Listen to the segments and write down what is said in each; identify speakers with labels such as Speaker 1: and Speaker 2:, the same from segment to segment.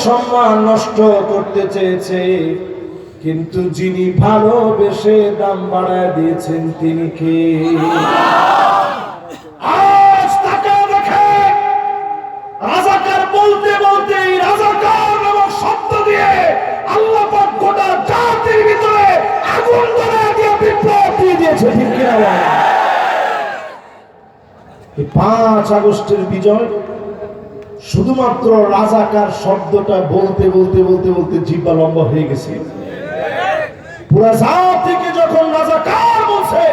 Speaker 1: সম্মান নষ্ট করতে চেয়েছে, কিন্তু যিনি ভালোবেসে দাম বাড়ায় দিয়েছেন তিনি কে? আজ তাকে দেখে রাজাকার বলতে বলতে রাজাকার নামক শব্দ দিয়ে আল্লাহ পাক গোটা জাতির ভিতরে আগুন ধরে দিয়ে বিপ্লব দিয়ে দিয়েছে। ঠিক কিনা? এই 5 আগস্টের বিজয় শুধুমাত্র রাজাকার শব্দটা বলতে বলতে বলতে বলতে জিহ্বা লম্বা হয়ে গেছে। পুরা জাতিকে যখন রাজাকার বলছে,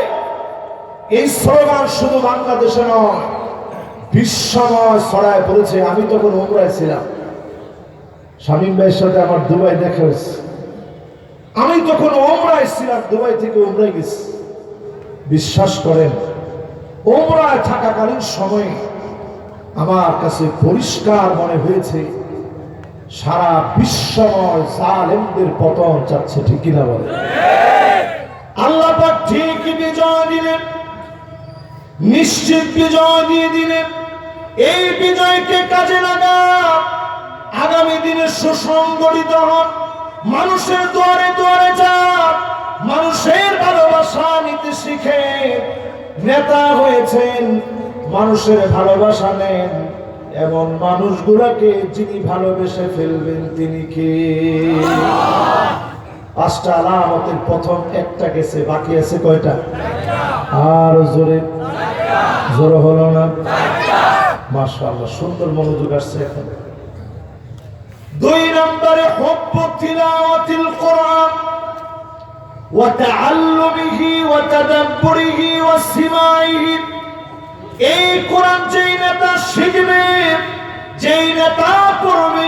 Speaker 1: এই স্লোগান শুধু বাংলাদেশে নয় বিশ্বময় ছড়ায় পড়েছে। আমি তখন উমরায় ছিলাম, শামীম ভাইয়ের সাথে আমার দুবাই দেখা হয়েছে। আমি তখন উমরায় ছিলাম, দুবাই থেকে উমরায় গেছি। বিশ্বাস করেন, উমরায় থাকাকালীন সময়ে আমার কাছে পরিষ্কার মনে হয়েছে সারা বিশ্বময় জালেমদের পতন চাচ্ছে। ঠিক কিনা বলে? আল্লাহ পাক ঠিক বিজয় দিলেন, নিশ্চিত বিজয় দিয়ে দিলেন। এই বিজয়কে কাজে লাগা, আগামী দিনে সুসংগঠিত হন, মানুষের দুয়ারে দুয়ারে যান, মানুষের ভালোবাসা নিতে শিখে নেতা হয়েছেন, মানুষের ভালোবাসা নেন। এমন মানুষগুলোকে যিনি ভালোবেসে ফেলবেন তিনি কে? 5টা আলামতের প্রথম একটা গেছে, বাকি আছে কয়টা? আর জোরে জোরে হলো না? মাশাআল্লাহ, সুন্দর মনোযোগ আসছে এখন। 2 নম্বরে হুব্বু তিলাওয়াতিল কোরআন ওয়া তাআল্লুমিহি ওয়া তাদাব্বুরিহি ওয়া সিমাইহি। এই কোরআন যেই নেতা শিখবে, যেই নেতা পড়বে,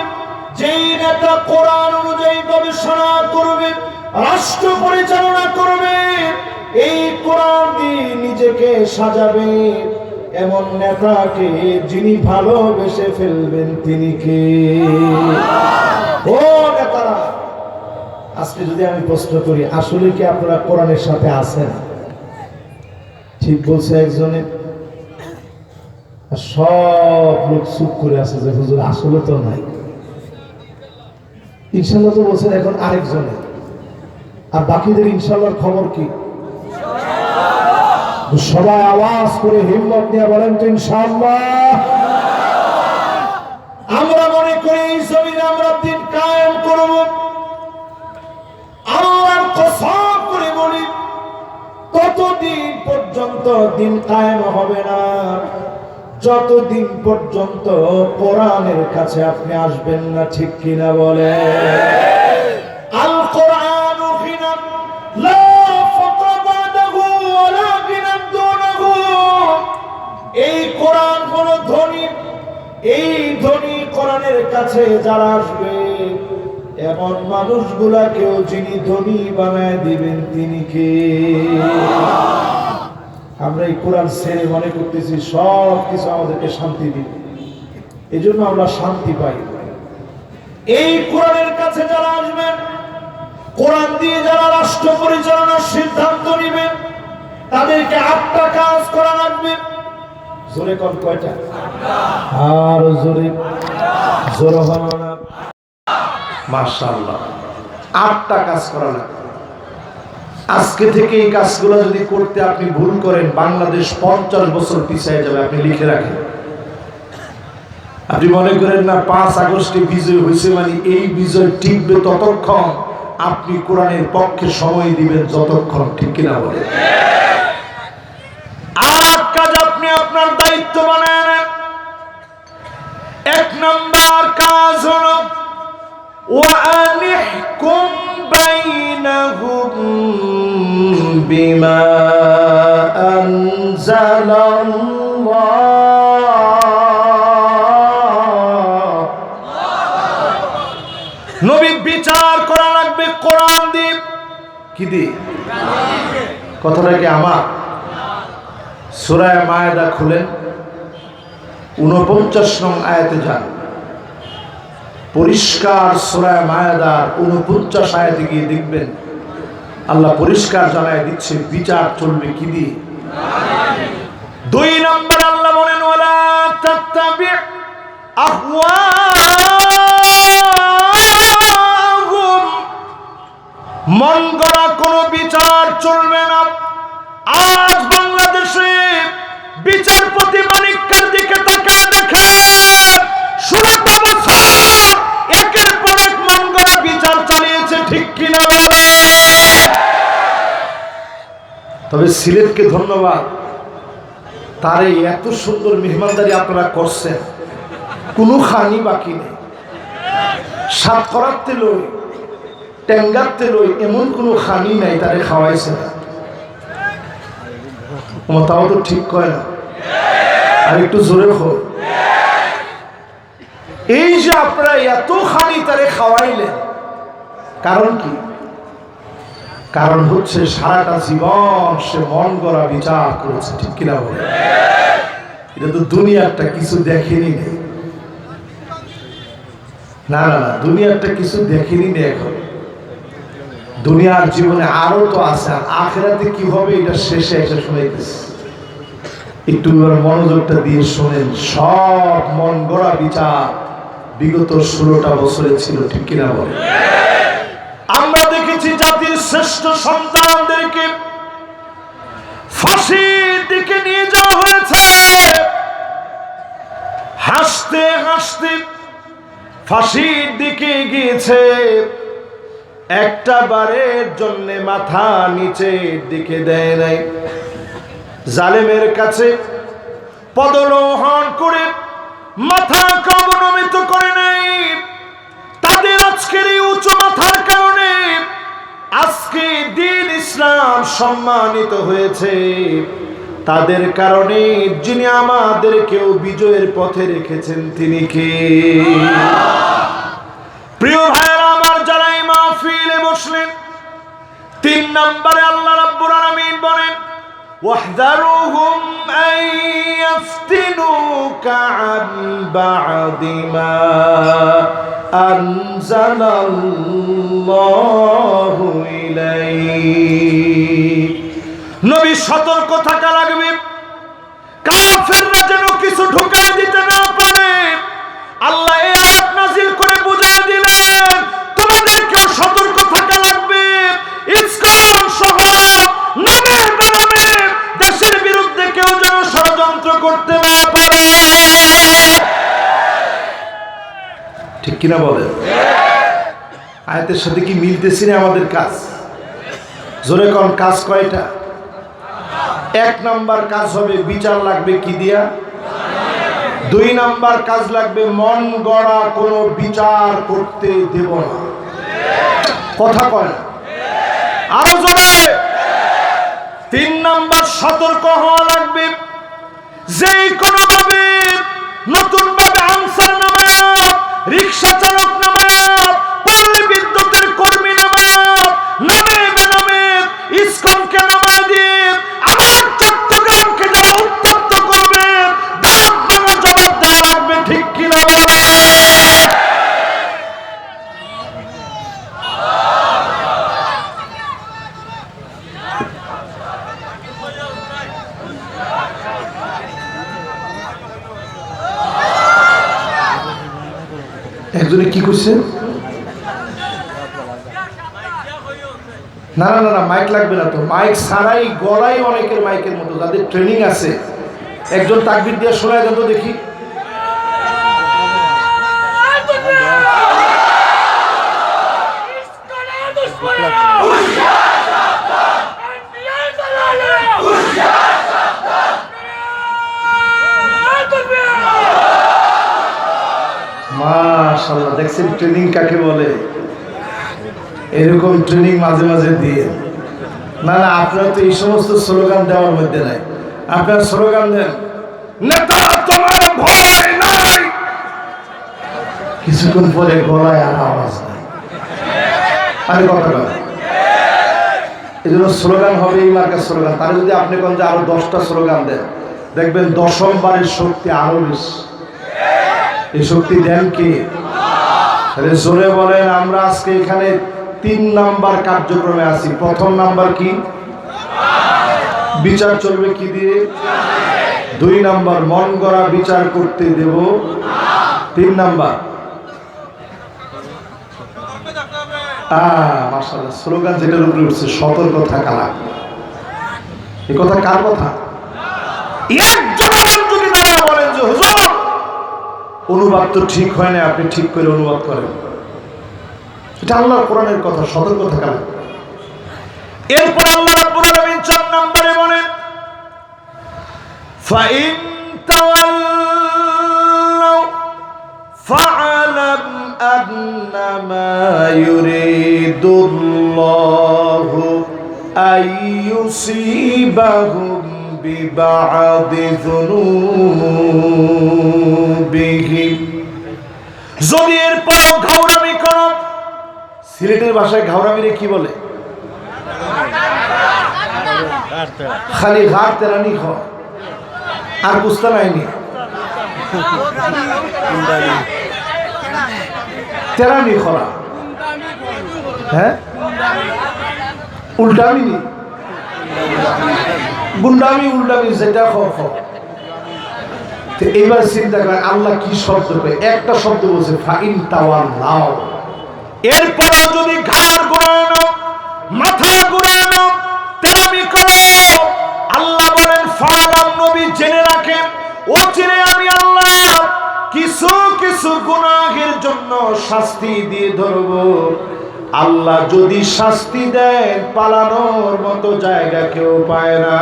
Speaker 1: যেই নেতা কোরআন অনুযায়ী গবেষণা করবে, রাষ্ট্র পরিচালনা করবে, এই কোরআন দিয়ে নিজেকে সাজাবে, এমন নেতাকে যিনি ভালোবেসে ফেলবেন তিনি কে? ও নেতারা, আজকে যদি আমি প্রশ্ন করি, আসলে কি আপনারা কোরআনের সাথে আছেন? ঠিক বলছে একজনে, সব লোক চুপ করে আছে যে হুজুর আসলে তো নাই। ইনশাল্লাহ তো বলছেন এখন আরেকজনে, আর বাকিদের ইনশাল্লাহর খবর কি? সবাই আওয়াজ করে হিম্মত নিয়ে বলেন তো ইনশাআল্লাহ। আমরা মনে করি এই জমিনে আমরা দিন কায়েম করব। আল্লাহর কসম করে বলি, ততদিন পর্যন্ত দিন কায়েম হবে না যতদিন পর্যন্ত কোরআনের কাছে আপনি আসবেন না। ঠিক কিনা বলে? আল কোরআন গিনা লা ফাকরা বাদাহু ওয়ালা গিনা দুনাহু। এই কোরআন কোন ধনী, এই ধনী কোরআনের কাছে যারা আসবে, এমন মানুষগুলাকেও যিনি ধনী বানায় দিবেন তিনি কে? আমরা এই কোরআন ছেড়ে মনে করতেছি সব কিছু আমাদেরকে শান্তি দিবে, এই জন্য আমরা শান্তি পাই। এই কোরআনের কাছে যারা আসবেন, কোরআন দিয়ে যারা রাষ্ট্র পরিচালনার সিদ্ধান্ত নেবেন, তাদেরকে 8টা কাজ করা লাগবে। জোরে কোন কয়টা? আর জোরে জোরে হলো না? মাশাআল্লাহ, 8টা কাজ করা লাগবে। আজকে থেকে এই কাজগুলো যদি করতে আপনি ভুল করেন, বাংলাদেশ 50 বছর পিছিয়ে যাবে। আপনি লিখে রাখেন। আপনি মনে করেন না 5 আগস্টে বিজয় হয়েছে মানে এই বিজয় টিকবে ততক্ষণ আপনি কোরআনের পক্ষে সময় দিবেন যতক্ষণ। ঠিক কিনা বলে? 8 কাজ আপনি আপনার দায়িত্ব বানায় নেন। 1 নম্বর কাজ হলো وأنحكم بينهم بما أنزل الله। নবী বিচার করা লাগবে কোরআন দিয়ে। কি দিয়ে? কথাটা কি আমার? সূরা মায়েদা খুলেন, 49 নং আয়াতে যান। পরিষ্কার সূরা মায়েদার 49 আয়াতে গিয়ে দেখবেন আল্লাহ পরিষ্কার জানায় দিচ্ছে বিচার চলবে কি দিয়ে? 2 নম্বর আল্লাহ বলেন ওয়ালা তাত্তাবি আহওয়া মন গড়া কোনো বিচার চলবে না। আজ বাংলাদেশে বিচারপতি মানিককার দিকে তাকায় দেখেন, 16টা বছর একের পর এক মন গড়া বিচার চালিয়েছে, ঠিক কিনা বলে? তবে সিলেটকে ধন্যবাদ, তার এই এত সুন্দর মেহমানদারি আপনারা করছেন, কোনো খানি বাকি নেই। সাতকরাতে লই, টেঙ্গাতে লই, এমন কোনো খানি নাই তারে খাওয়াইছে না। তাও তো ঠিক কয় না, আর একটু জোরে হোক। এই যে আপনারা এত খানি তারে খাওয়াইলেন, কারণ কি? কারণ হচ্ছে সারাটা জীবন সে মন গড়া বিচার করেছে, ঠিক কিনা বলে? এটা তো দুনিয়ারটা কিছু দেখেনি না, না না, দুনিয়ারটা কিছু দেখেনি না। এখন দুনিয়ার জীবনে আরো তো আছে, আখিরাতে কি হবে এটা শেষে এসে শুনাইতেছে। একটু মনোযোগটা দিয়ে শোনেন। সব মন গড়া বিচার বিগত 16টা বছরে ছিল, ঠিক কিনা বলে? আমরা দেখেছি জাতির শ্রেষ্ঠ সন্তানদেরকে ফাঁসির দিকে নিয়ে যাওয়া হয়েছে। হাসতে হাসতে ফাঁসির দিকে গিয়েছে, একটা বারের জন্য মাথা নিচের দিকে দেয় নাই। জালেমের কাছে পদলোহন করে মাথা অবনমিত করে নাই। তাদের আজকের এই উঁচু মাথার কারণে আজকে দ্বীন ইসলাম সম্মানিত হয়েছে। তাদের কারণে যিনি আমাদেরকেও বিজয়ের পথে রেখেছেন তিনি কে? প্রিয় ভাইরা আমার, যারা এই মাহফিলে বসলেন, 3 নম্বরে আল্লাহ রাব্বুল আলামিন বলেন, ওয়াহযারুহুম আন ইয়াফতিনুকা আন বা'দি মা আনজালাল্লাহু ইলাইক। নবী সতর্ক থাকা লাগবে, কাফেররা যেন কিছু ঢুকায় দিতে না পারে। আল্লাহ এই আয়াত নাযিল করে বুঝিয়ে দিলেন, তোমাদেরকেও সতর্ক থাকা লাগবে। ইসলাম সহ নামে বেনামে দেশের বিরুদ্ধে কেউ যেন ষড়যন্ত্র করতে না পারে, ঠিক কিনা বলেন? আয়াতের সাথে কি মিলতেছে না আমাদের কাজ? জোরে কোন কাজ কয়টা? 1 নাম্বার কাজ হবে বিচার লাগবে কি দিয়া? 2 নাম্বার কাজ লাগবে মন গড়া কোনো বিচার করতে দেব না। কথা কয় না? আরো জোরে। 3 নাম্বার সতর্ক হওয়া লাগবে, যেই কোনো ভাবে নতুন ভাবে আনসার নামায়াত, রিক্সা চালক নামায়াত, পল্লী বিদ্যুতের কর্মী নামায়াত, নামে বেনামে ইসকনকে নামায় দিয়ে আমার চট্টগ্রামকে যারা উত্তপ্ত করবে দাঁত ভাঙা জবাব দেওয়া লাগবে, ঠিক কিনা বলে? একজনে কি করছে? না না না, মাইক লাগবে না তো। মাইক ছাড়াই গলায় অনেকের মাইকের মতো, যাদের ট্রেনিং আছে, একজন তাকবীর দিয়ে শোনায় দেন তো দেখি। মাশাআল্লাহ, দেখছেন ট্রেনিং কাকে বলে? এরকম ট্রেনিং মাঝে মাঝে দিয়ে। না না, আপনার তো এই সমস্ত স্লোগান দেওয়ার মধ্যে নাই। আপনার স্লোগান দেন, নেতা তোমার ভয় নাই। কিছুক্ষণ পরে গলায় আর আওয়াজ নাই। আরে কথা বল, এই জন্য স্লোগান হবে এই মার্কার স্লোগান। তাহলে যদি আপনি কোন যে আরো 10টা স্লোগান দেন, দেখবেন 10ম বারের শক্তি আরো বেশি। এই শক্তি দেন কি? তাহলে জোরে বলেন। আমরা আজকে এখানে 3 নাম্বার কার্যক্রমে আছি। 1ম নাম্বার কি? বিচার চলবে কি দিয়ে? 2 নাম্বার মন গড়া বিচার করতে দেব। 3 নাম্বার মাশাআল্লাহ, স্লোগান যেটার উপরে উঠছে, সতর্ক থাকা লাগবে। এই কথা কার কথা? একজন যদি দাঁড়া বলেন যে হুজুর অনুবাদ তো ঠিক হয় না, আপনি ঠিক করে অনুবাদ করেন, এটা আল্লাহর কোরআনের কথা, সতর্ক থাকা লাগবে। এরপর আল্লাহ রাব্বুল আলামিন 4 নম্বরে বলেন ফাইন তাওয়াল্লাউ ফা'আলাম আন্নামা ইউরিদুল্লাহু আইয়ুসিবাহুম বিবা'দি যুনুবিহিম। যদি এরপর ঘাউরামি করো, সিলেটের ভাষায় ঘাউরামিরে কি বলে? খালি ঘাট তেরানি খাও আর বুঝতে নাইনি, তেরানি খরা, হ্যাঁ উল্টামি, গুন্ডামি উল্টামি যেটা এইবার চিন্তা করে আল্লাহ কি শব্দ করে, একটা শব্দ বলছে ফাইন তাওয়াল্লাউ। এরপরও যদি ঘাড় ঘোরানো, মাথা ঘোরানো, তেরামি করো, আল্লাহ বলেন ফালাম, নবী জেনে রাখেন, ও চিনে আমি আল্লাহ কিছু কিছু গুনাহের জন্য শাস্তি দিয়ে ধরব। আল্লাহ যদি শাস্তি দেন পালানোর মতো জায়গা কেউ পায় না।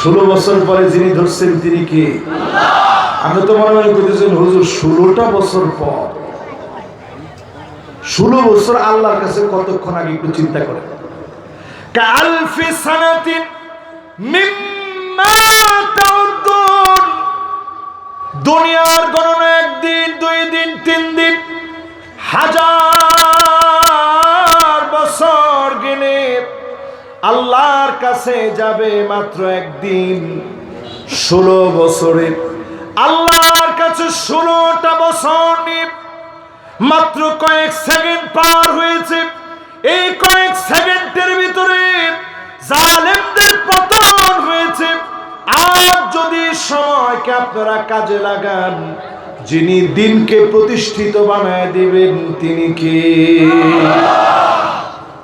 Speaker 1: 16 বছর পরে যিনি ধরছেন তিনি কি? আমি তো মনে মনে করতেছেন হুজুর 16টা বছর পর, 16 বছর আল্লাহর কাছে কতক্ষণ আগে একটু চিন্তা করেন। কালফি সানাতিন মিম্মা তাউদ্দুন, দুনিয়ার গণনা 1 দিন 2 দিন 3 দিন, 1000 বছর গেলে আল্লাহর কাছে যাবে মাত্র 1 দিন। 16 বছরে আল্লাহর কাছে 16টা বছর নিয়ে মাত্র কয়েক সেকেন্ড পার হয়েছে। এই কয়েক সেকেন্ডের ভিতরে জালেমদের পতন হয়েছে। আজ যদি সময়কে আপনারা কাজে লাগান, যিনি দিনকে প্রতিষ্ঠিত বানায় দিবেন তিনি কে?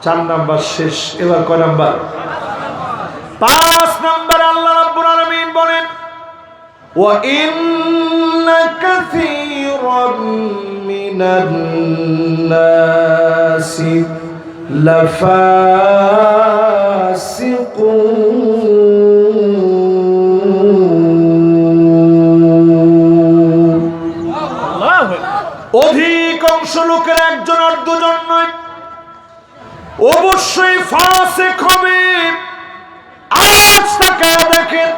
Speaker 1: 4 নাম্বার শেষ, এবার কয় নাম্বার? 5 নাম্বার আল্লাহ রাব্বুল আলামিন বলেন ওয়া ইন্না কাসীরাম মিনান নাসি লাফাসিকুন। অধিকাংশ লোকের একজন আর দুজন নয়, অবশ্যই ফাসিক হবে। আজ তাকায় দেখেন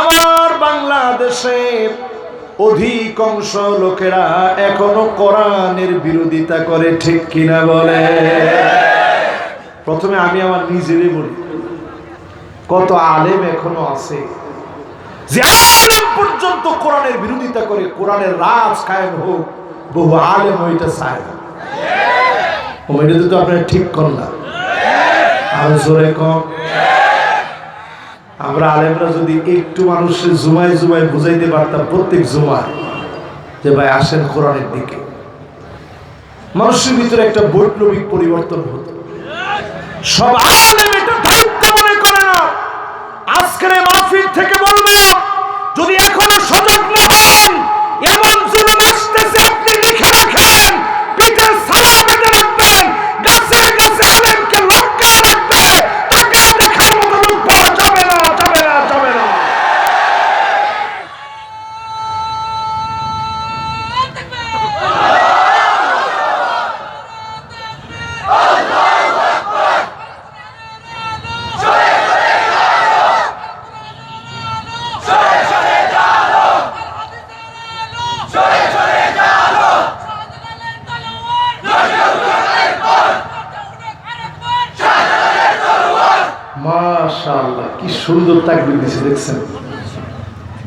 Speaker 1: আমার বাংলাদেশে অধিকাংশ লোকেরা এখনো কোরআনের বিরোধিতা করে, ঠিক কিনা বলে? প্রথমে আমি আমার নিজেরই বলি, কত আলেম এখনো আছে যে আলেম পর্যন্ত কোরআনের বিরোধিতা করে। কোরআনের রাজ কায়েম হোক, বহু আলেম ওইটা চায় না। ওইটা তো আপনারা ঠিক করেন না, আর জোরে কম। আমরা আলেমরা যদি একটু মানুষের জুমায় জুমায় বুঝাইতে পারতাম, প্রত্যেক জুমায় যে ভাই আসেন কোরআনের দিকে, মানুষের ভিতরে একটা বৈপ্লবিক পরিবর্তন হতো। সব আলেম এটা দায়িত্ব মনে করে না। আজকের এই মাহফিল থেকে বলবো, যদি এখনো সজাগ না হন, এমন জুলুম আসতেছে আপনি লিখে রাখেন, পিঠের ছায়া বেঁধে রাখবেন, গাছে গাছে আলেমকে লটকায় রাখবে, তাকে দেখার মতো লোক পাওয়া যাবে না, যাবে না, যাবে না। মাশাআল্লাহ, কি সুন্দর তাকবীর দিয়েছে দেখছেন।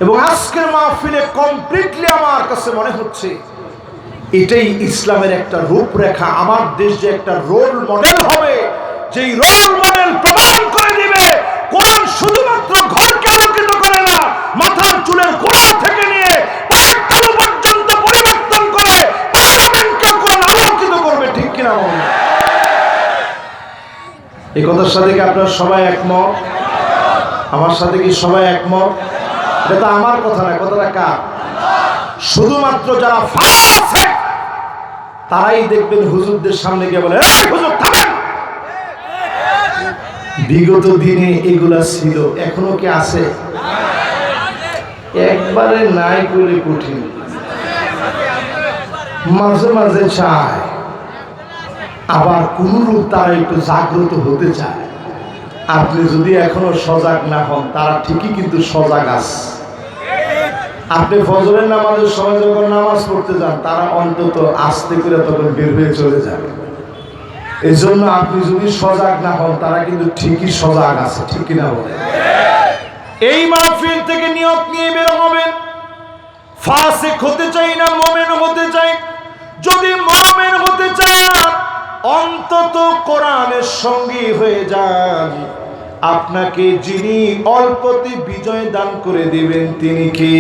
Speaker 1: এবং আজকের মাহফিলে কমপ্লিটলি আমার কাছে মনে হচ্ছে এটাই ইসলামের একটা রূপরেখা। আমার দেশ যে একটা রোল মডেল হবে, যেই রোল মডেল প্রমাণ করে দিবে কোরআন শুধুমাত্র ঘরকে আলোকিত করে না, মাথার চুলের গোড়া থেকে নিয়ে পায়ের তালু পর্যন্ত পরিবর্তন করে এই কথার সাথে কি আপনারা সবাই একমত? আমার সাথে কি সবাই একমত? এটা তো আমার কথা না, কথাটা কার? শুধুমাত্র যারা ফাসিক তারাই দেখবেন হুজুরদের সামনে গিয়ে বলে, এই হুজুর থামেন। বিগত দিনে এগুলা ছিল, এখনো কি আছে? একবারে নাই বলে কঠিন। মাঝে মাঝে চায়, আবার কোন রূপ তারা একটু জাগ্রত হতে চায়। আপনি যদি এখনো সজাগ না হন, তারা ঠিকই কিন্তু সজাগ আছে। আপনি ফজরের নামাজের সময় যখন নামাজ পড়তে যান, তারা অন্তত আস্তে করে তখন বের হয়ে চলে যাবে। এই জন্য আপনি যদি সজাগ না হন, তারা কিন্তু ঠিকই সজাগ আছে, ঠিক কিনা বলে? এই মাহফিল থেকে নিয়ত নিয়ে বের হবেন, ফাসিক হতে চাই না, মুমিন হতে চাই। যদি মুমিন হতে চান, অন্তত কোরআনের সঙ্গী হয়ে যান। আপনাকে যিনি অল্পতে বিজয় দান করে দিবেন তিনি কে?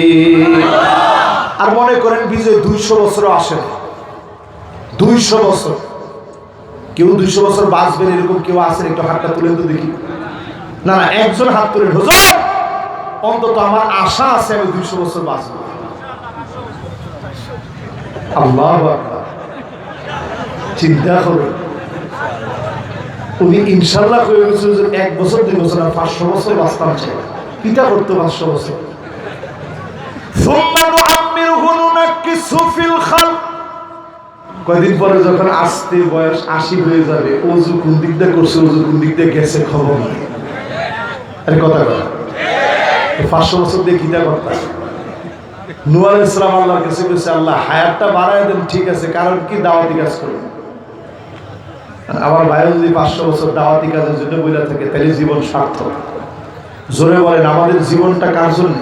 Speaker 1: আর মনে করেন বিজয় 200 বছর আসে না। 200 বছর কেউ 200 বছর বাঁচবেন এরকম কেউ আছেন? একটু হাতটা তুলেন তো দেখি। না না, একজন হাত তুলেন। হুজুর অন্তত আমার আশা আছে আমি 200 বছর বাঁচব। আল্লাহু আকবার। চিন্তা করুন, উনি ইনশাআল্লাহ কয়ে গেছে যে 1 বছর 2 বছর না 500 বছর বাঁচতাম চাই। পিতা করতো 500 বছর। কয়দিন পরে যখন আস্তে বয়স 80 হয়ে যাবে, ওযু কোন দিক দিয়ে করছে, ওযু কোন দিক দিয়ে গেছে খবর নেই। আরে কথা কথা 500 বছর দিয়ে কিতা করতাম? নূহ আলাইহিস সালাম আল্লাহর কাছে বলেছে, আল্লাহ হায়াতটা বাড়ায় দেন, ঠিক আছে, কারণ কি দাওয়াতি কাজ করুন। আমার ভাইও যদি 500 বছর দাওয়াতি কাজের জন্য বইলা থাকে, তাহলে জীবন সার্থক। জোরে বলেন, আমাদের জীবনটা কার জন্য?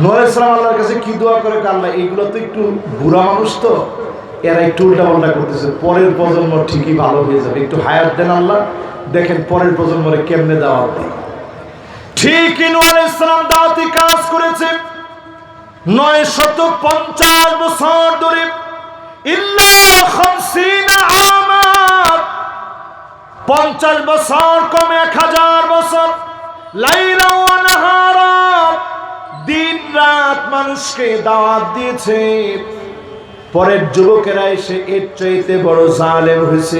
Speaker 1: নূহ আলাইহিস সালাম আল্লাহর কাছে কি দোয়া করে, আল্লাহ এইগুলো তো একটু বুড়া মানুষ, তো এরা একটু উল্টাপাল্টা করতেছে, পরের প্রজন্ম ঠিকই ভালো হয়ে যাবে, একটু হায়াত দেন আল্লাহ, দেখেন পরের প্রজন্মরে কেমনে দাওয়াত দেয়। ঠিকই নূহ আলাইহিস সালাম দাওয়াতি কাজ করেছে 950 বছর ধরে। ইল্লা 50 আমা, 50 বছর কমে 1000 বছর। লাইলা ওয়া নাহারা, দিন রাত মানুষকে দাওয়াত দিয়েছে। পরের যুবকেরা এসে এর চাইতে বড় জালেম হয়েছে।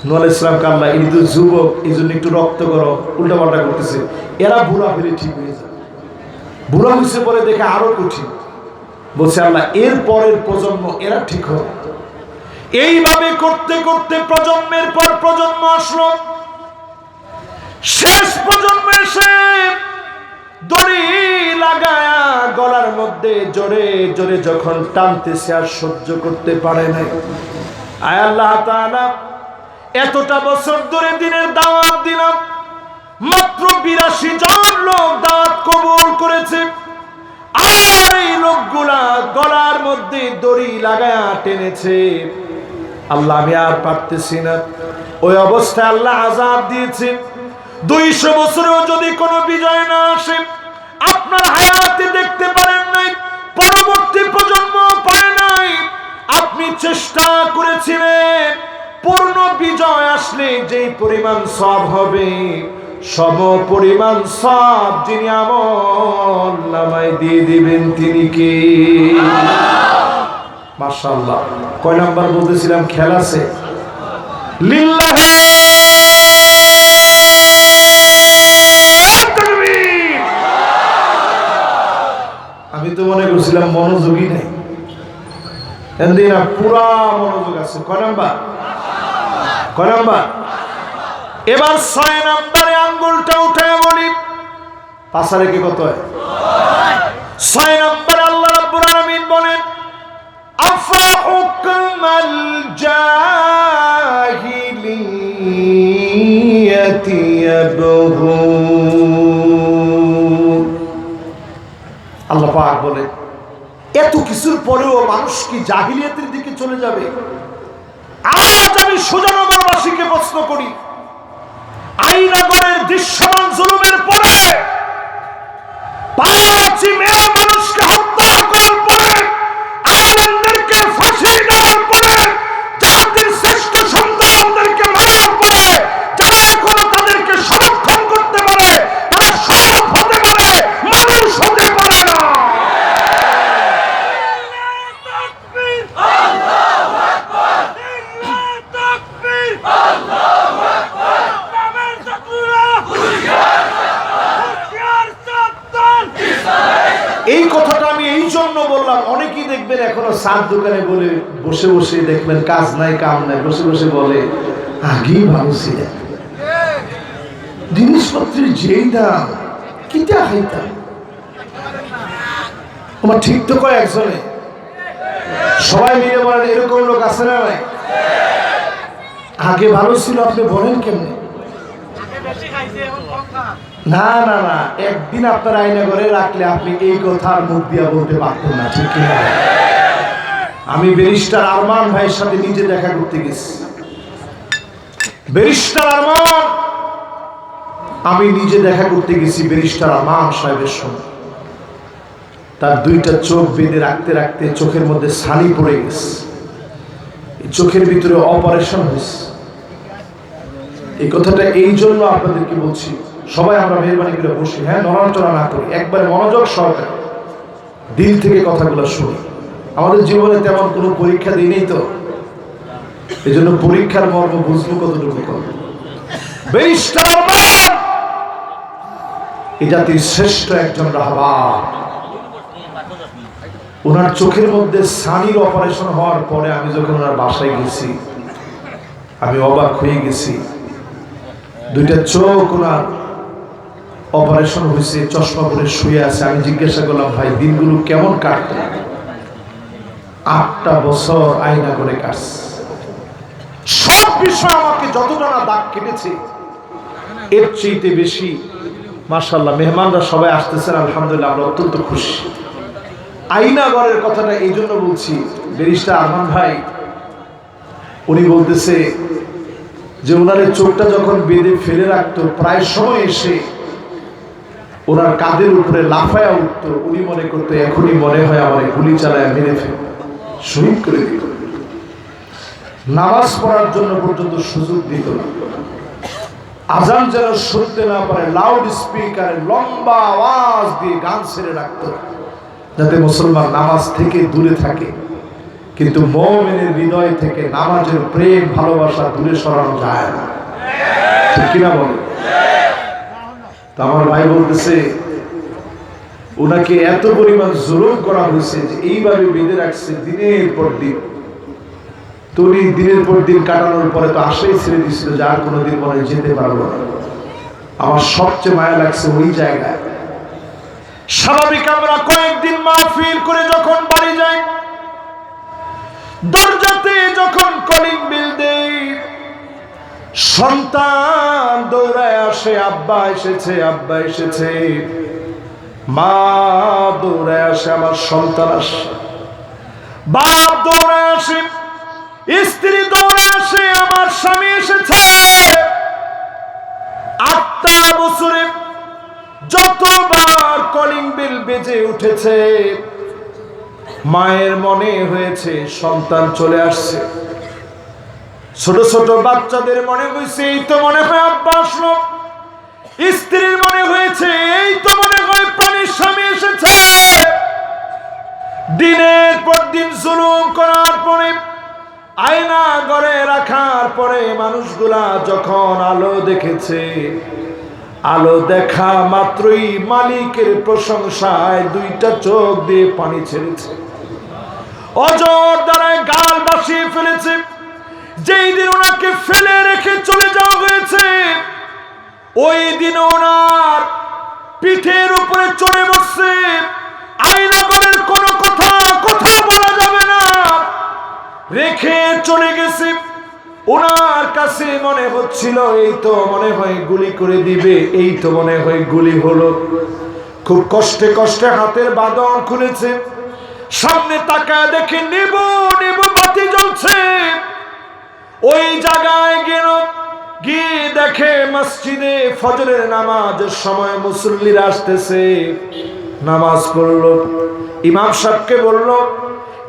Speaker 1: নূহ আলাইহিস সালাম আল্লাহ, এই তো যুবক, এই জন্য একটু রক্ত করো, উল্টাপাল্টা করতেছে, এরা বুড়া হলে ঠিক হয়ে যাবে। বুড়া হয়েছে পরে দেখে আরো কঠিন। বলছে আল্লাহ, এর পরের প্রজন্ম এরা ঠিক হবে। এইভাবে করতে করতে প্রজন্মের পর প্রজন্ম আসলো। শেষ প্রজন্ম এসে দড়ি লাগায়া গলার মধ্যে জোরে জোরে যখন টানতেছে, আর সহ্য করতে পারে নাই। আয় আল্লাহ তাআলা, এতটা বছর ধরে দিনের দাওয়াত দিলাম, মাত্র 82 জন লোক দাওয়াত কবুল করেছে। আর এই লোকগুলা গলার মধ্যে দড়ি লাগায়া টেনেছে। আল্লাহ, আমি আর পারতেছি না। ওই অবস্থায় আল্লাহ আযাব দিয়েছে। 200 বছরেও যদি কোনো বিজয় না আসে, আপনার হায়াতে দেখতে পারেন নাই, পরবর্তী প্রজন্ম পায় নাই, আপনি চেষ্টা করেছিলেন, পূর্ণ বিজয় আসলে যেই পরিমাণ সওয়াব হবে, সম পরিমাণ সওয়াব যিনি আমল নামায় দিয়ে দিবেন তিনি কে? মাশাআল্লাহ। কয় নাম্বার বলতেছিলাম? খেয়াল আছে? লিল্লাহি তাকবীর। আমি তো মনে করছিলাম মনোযোগী নাই, এদিনা পুরা মনোযোগ আছে। কয় নাম্বার? কয় নাম্বার? এবার 6 নম্বরে আঙ্গুলটা উঠে বলি, পাশা রেখে কত হয়? 6 নম্বরে আল্লাহ রাব্বুল আলামিন বলেন, আফা হুকমাল জাহিলিয়াতি ইয়াবগুন। আল্লাহ পাক বলে, এত কিছুর পরেও মানুষ কি জাহিলিয়াতের দিকে চলে যাবে? আজ আমি সুজানগরবাসীকে প্রশ্ন করি, আইনাগরের দৃশ্যমান জুলুমের পরে, 5 মেয়ে মানুষকে হত্যা করার পরে, আলেমদেরকে ফাঁসি দেওয়ার পরে, জাতির শ্রেষ্ঠ সন্তানদেরকে মারার পরে, চার দোকানে বলে বসে বসে দেখবেন কাজ নাই কাম নাই, বসে বসে বলে আগেই ভালো ছিল, জিনিসপত্রের যেই দাম কিটা খাইতাম। আমার ঠিক তো কয় একজনে, সবাই মিলে বলেন এরকম লোক আছে না নাই? আগে ভালো ছিল আপনি বলেন কেমনে? না না না, একদিন আপনার আয়না ঘরে রাখলে আপনি এই কথার মুখ দিয়া বলতে পারতেন না, ঠিক কিনা? আমি ব্যারিস্টার আরমান ভাইয়ের সাথে নিজে দেখা করতে গেছি। ব্যারিস্টার আরমান, আমি নিজে দেখা করতে গেছি ব্যারিস্টার আরমান সাহেবের সঙ্গে। তার দুইটা চোখ বেঁধে রাখতে রাখতে চোখের মধ্যে ছানি পড়ে গেছে, চোখের ভিতরে অপারেশন হয়েছে। এই কথাটা এই জন্য আপনাদেরকে বলছি, সবাই আমরা মেহরবানি করে বসি, হ্যাঁ, নড়াচড়া না করি, একবারে মনোযোগ সহকারে দিল থেকে কথাগুলো শুনি। আমাদের জীবনে তেমন কোনো পরীক্ষা দিই নেই তো, এই জন্য পরীক্ষার মর্ম বুঝবো কতটুকু করবো। ব্যারিস্টার আরমান এই জাতির শ্রেষ্ঠ একজন রাহবার। ওনার চোখের মধ্যে ছানির অপারেশন হওয়ার পরে আমি যখন ওনার বাসায় গেছি, আমি অবাক হয়ে গেছি। দুইটা চোখ ওনার অপারেশন হয়েছে, চশমা পরে শুয়ে আছে। আমি জিজ্ঞাসা করলাম, ভাই দিনগুলো কেমন কাটত? 8টা বছর আয়না করে কাটছে। সব বিষয় আমাকে যতটা না দাগ কেটেছে, এর চেয়ে বেশি মাশাআল্লাহ মেহমানরা সবাই আসতেছেন, আলহামদুলিল্লাহ আমরা অত্যন্ত খুশি। আয়নাগরের কথাটা এই জন্য বলছি, ব্যারিস্টার আরমান ভাই উনি বলতেছে যে ওনার চোখটা যখন বেঁধে ফেলে রাখতো, প্রায় সময় এসে ওনার কাঁধের উপরে লাফায়া উঠতো। উনি মনে করতো এখনই মনে হয় আমার গুলি চালায় মেরে ফেল, শহীদ করে দিত। নামাজ পড়ার জন্য পর্যন্ত সুযোগ দিত না। আজান যেন শুনতে না পারে, লাউড স্পিকারে লম্বা আওয়াজ দিয়ে গান ছেড়ে রাখতো, যাতে মুসলমান নামাজ থেকে দূরে থাকে। কিন্তু মুমিনের হৃদয় থেকে নামাজের প্রেম ভালোবাসা দূরে সরানো যায় না, ঠিক কিনা বলে? তো আমার ভাই বলতেছে ওনাকে এত পরিমাণ জুলুম করা হয়েছে যে এইভাবে বেঁধে রাখছে দিনের পর দিন। তো উনি দিনের পর দিন কাটানোর পরে তো আশাই ছেড়ে দিচ্ছিল যে আর কোনোদিন মনে হয় যেতে পারবো না। আমার সবচেয়ে মায়া লাগছে ওই জায়গায়। স্বাভাবিক আমরা কয়েকদিন মাহফিল করে যখন বাড়ি যাই, দরজাতে যখন কলিং বেল দেই, সন্তান দৌড়ায় আসে, আব্বা এসেছে, আব্বা এসেছে। মা দৌড়ায় আসে, আমার সন্তান আসে। বাপ দৌড়ায় আসে, স্ত্রী দৌড়ায় আসে, আমার স্বামী এসেছে। 8টা বছরে যতবার কলিং বেল বেজে উঠেছে, মায়ের মনে হয়েছে সন্তান চলে আসছে। ছোট ছোট বাচ্চাদের মনে হয়েছে এই তো মনে হয় আব্বা আসলো। স্ত্রীর মনে হয়েছে এই তো মনে হয় প্রাণীর স্বামী এসেছে। দিনের পর দিন জুলুম করার পরে, আয়না ঘরে রাখার পরে মানুষগুলা যখন আলো দেখেছে, আলো দেখা মাত্রই মালিকের প্রশংসায় 2টা চোখ দিয়ে পানি ছেড়েছে, অজর দ্বারায় গাল ভাসিয়ে ফেলেছে। যেই দিন ওনাকে ফেলে রেখে চলে যাওয়া হয়েছে, ওই দিন ওনার পিঠের উপরে চড়ে বসছে। আয়নাগরের কোনো কথা বলা যাবে না, রেখে চলে গেছে। ওনার কাছে মনে হচ্ছিল এই তো মনে হয় গুলি করে দিবে, এই তো মনে হয় গুলি হলো। খুব কষ্টে কষ্টে হাতের বাঁধন খুলেছে, সামনে তাকায় দেখে নেব বাতি জ্বলছে। ওই জায়গায় গিয়ে দেখে মসজিদে ফজরের নামাজের সময় মুসল্লিরা আসতেছে, নামাজ পড়লো। ইমাম সাহেবকে বলল,